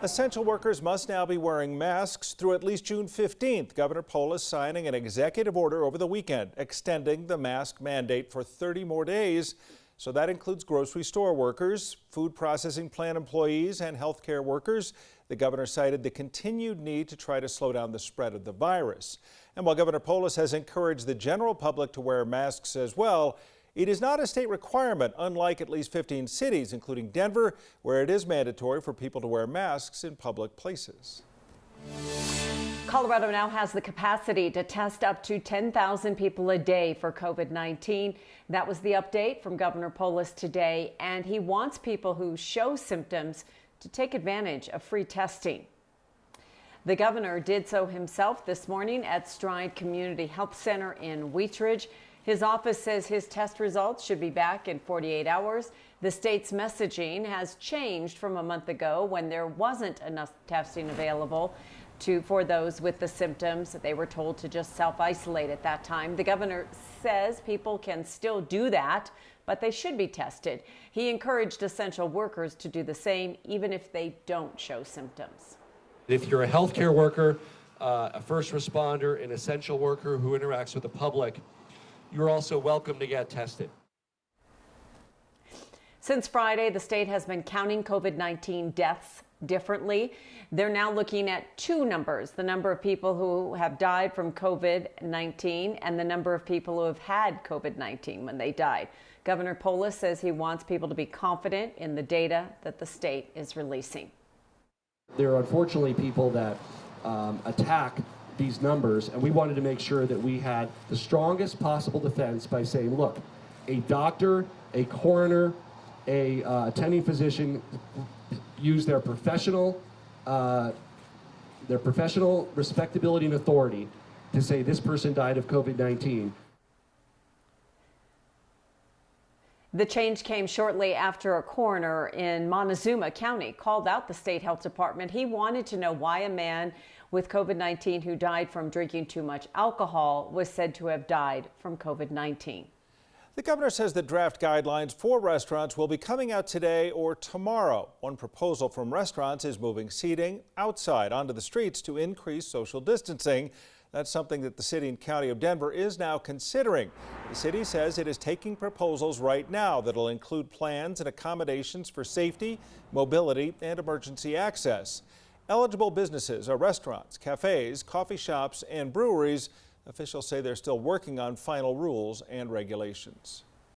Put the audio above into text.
Essential workers must now be wearing masks through at least June 15th. Governor Polis signing an executive order over the weekend, extending the mask mandate for 30 more days. So that includes grocery store workers, food processing plant employees, and healthcare workers. The governor cited the continued need to try to slow down the spread of the virus. And while Governor Polis has encouraged the general public to wear masks as well, it is not a state requirement, unlike at least 15 cities, including Denver, where it is mandatory for people to wear masks in public places. Colorado now has the capacity to test up to 10,000 people a day for COVID-19. That was the update from Governor Polis today, and he wants people who show symptoms to take advantage of free testing. The governor did so himself this morning at Stride Community Health Center in Wheatridge. His office says his test results should be back in 48 hours. The state's messaging has changed from a month ago when there wasn't enough testing available for those with the symptoms. They were told to just self-isolate at that time. The governor says people can still do that, but they should be tested. He encouraged essential workers to do the same, even if they don't show symptoms. If you're a healthcare worker, a first responder, an essential worker who interacts with the public, you're also welcome to get tested. Since Friday, the state has been counting COVID-19 deaths differently. They're now looking at two numbers: the number of people who have died from COVID-19 and the number of people who have had COVID-19 when they died. Governor Polis says he wants people to be confident in the data that the state is releasing. There are unfortunately people that attack these numbers, and we wanted to make sure that we had the strongest possible defense by saying, look, a doctor, a coroner, a attending physician use their professional respectability and authority to say this person died of COVID-19. The change came shortly after a coroner in Montezuma County called out the state health department. He wanted to know why a man with COVID-19 who died from drinking too much alcohol was said to have died from COVID-19. The governor says the draft guidelines for restaurants will be coming out today or tomorrow. One proposal from restaurants is moving seating outside onto the streets to increase social distancing. That's something that the city and county of Denver is now considering. The city says it is taking proposals right now that'll include plans and accommodations for safety, mobility, and emergency access. Eligible businesses are restaurants, cafes, coffee shops, and breweries. Officials say they're still working on final rules and regulations.